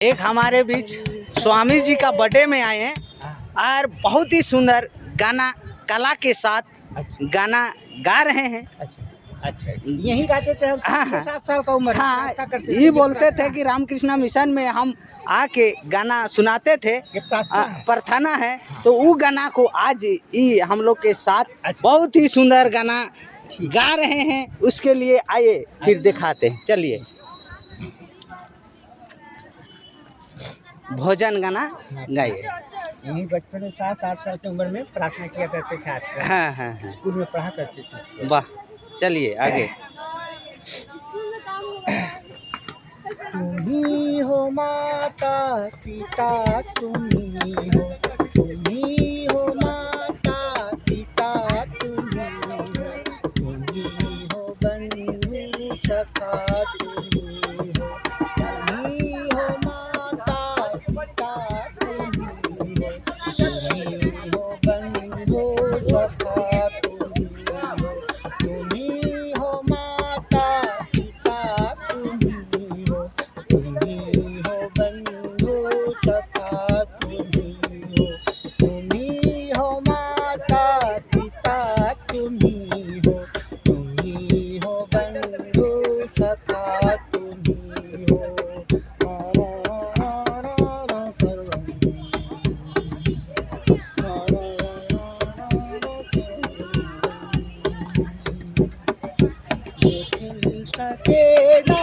एक हमारे बीच स्वामी जी का बर्थडे में आए हैं और बहुत ही सुंदर गाना कला के साथ गाना गा रहे हैं। अच्छा यही गाते थे हम। हाँ 7 साल का उम्र है। हाँ, क्या करते थे? ये बोलते थे कि रामकृष्ण मिशन में हम आके गाना सुनाते थे। प्रार्थना है तो वो गाना को आज ये हम लोग के साथ बहुत ही सुंदर गाना गा रहे हैं। उसके लिए आइए फिर दिखाते हैं। चलिए भोजन गाना गाइए। यही बचपन में 7-8 साल की उम्र में प्रार्थना किया करते थे। हाँ हाँ हाँ, स्कूल में पढ़ा करते थे। वाह, चलिए आगे। तुम्ही हो माता पिता, तुम्ही हो माता पिता, तुम्ही हो बंधु सखा, तुम्ही हो माता पिता, तुम्ही हो बंधु सखा, तुम्ही हो माता पिता, तुम्ही हो बंधु सखा, तुम्ही हो माता पिता, तुम्ही हो बंधु सखा, सकेगा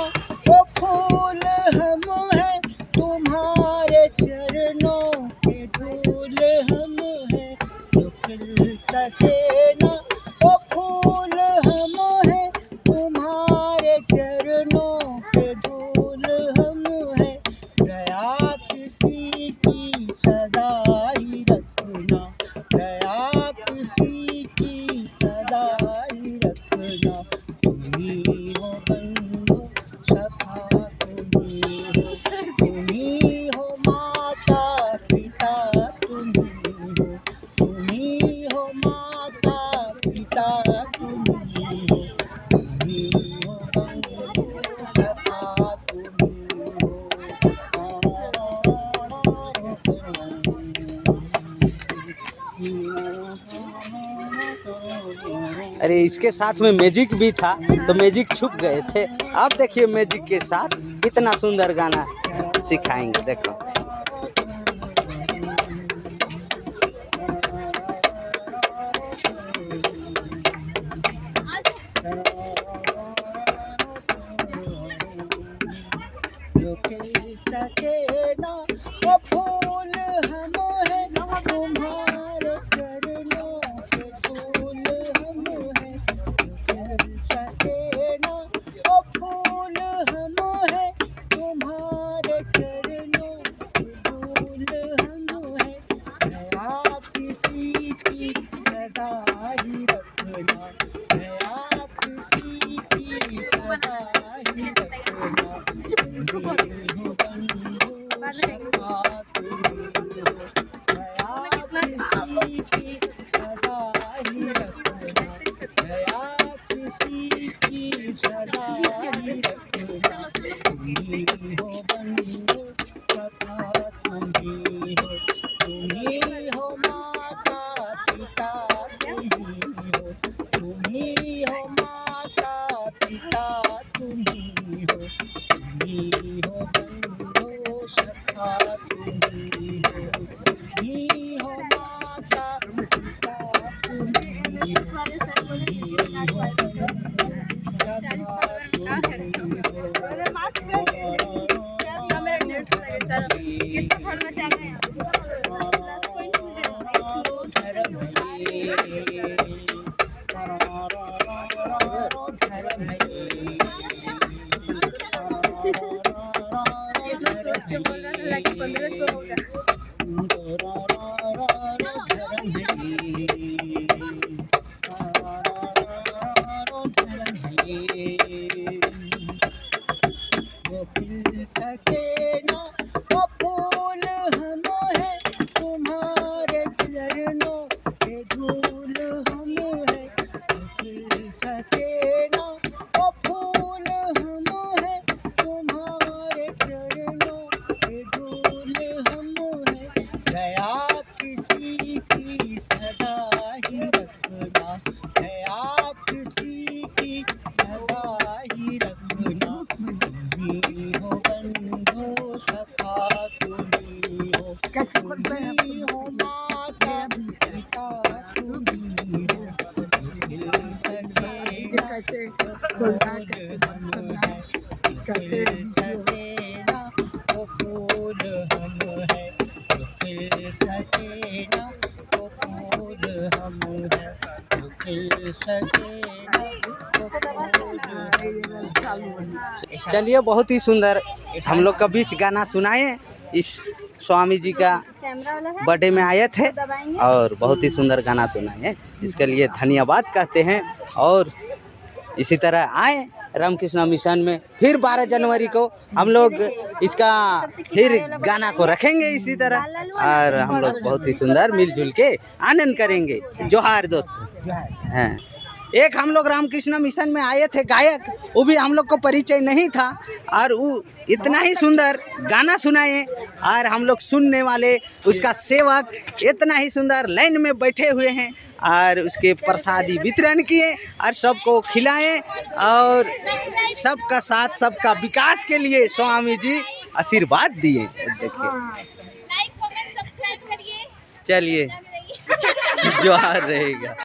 वो फूल हम हैं, तुम्हारे चरणों के धूल हम हैं। जो खिल सके ना वो फूल हम हैं, तुम्हारे चरणों के धूल हम हैं। दया किसी की सदा ही रखना, दया किसी की सदा ही रखना। तुम्ही हो बंधु सखा, तुम्ही हो माता पिता, तुम्ही हो माता पिता, तुम्ही हो बंधु सखा, अरे इसके साथ में मैजिक भी था तो मैजिक छुप गए थे। अब देखिए मैजिक के साथ कितना सुंदर गाना सिखाएंगे। देखो जो खिल सके ना वो फूल हम हैं, तुम्हारे चरणों के फूल हम हैं। जो खिल सके ना वो फूल हम हैं, तुम्हारे चरणों के फूल हम हैं। दया किसी की सदा ही रखना, दया किसी की सदा ही रखना। तुम्ही हो बंधु सखा, दया किसी की सदा ही रखना, दया किसी की सदा ही रखना। तुम्ही हो बंधु सखा, तुम्ही हो माता पिता, तुम्ही हो माता पिता, तुम्ही हो बंधु सखा, तुम्ही हो माता पिता, तुम्ही हो वो फूल हम हैं, तुम्हारे चरणों के धूल हम हैं। खिल सके ना वो फूल हम हैं, तुम्हारे चरणों के कैसे बोलते हैं हो माता पिता कैसे बोलना है, कैसे बात करना है, कैसे सकेला वो फूल हम है खिल सकेला वो फूल हम है खिल सकेला वो फूल। चलिए, बहुत ही सुंदर हम लोग का बीच गाना सुनाए। इस स्वामी जी का बर्थडे में आए थे और बहुत ही सुंदर गाना सुनाए, इसके लिए धन्यवाद कहते हैं। और इसी तरह आए रामकृष्ण मिशन में फिर 12 जनवरी को हम लोग इसका फिर गाना को रखेंगे इसी तरह, और हम लोग बहुत ही सुंदर मिलजुल के आनंद करेंगे। जोहार दोस्त। हैं, एक हम लोग रामकृष्ण मिशन में आए थे गायक, वो भी हम लोग को परिचय नहीं था, और वो इतना ही सुंदर गाना सुनाए, और हम लोग सुनने वाले उसका सेवक इतना ही सुंदर लाइन में बैठे हुए हैं, और उसके प्रसादी वितरण किए और सबको खिलाएं, और सबका साथ सबका विकास के लिए स्वामी जी आशीर्वाद दिए। देखिए, लाइक कमेंट सब्सक्राइब करिए। चलिए जोहार रहेगा।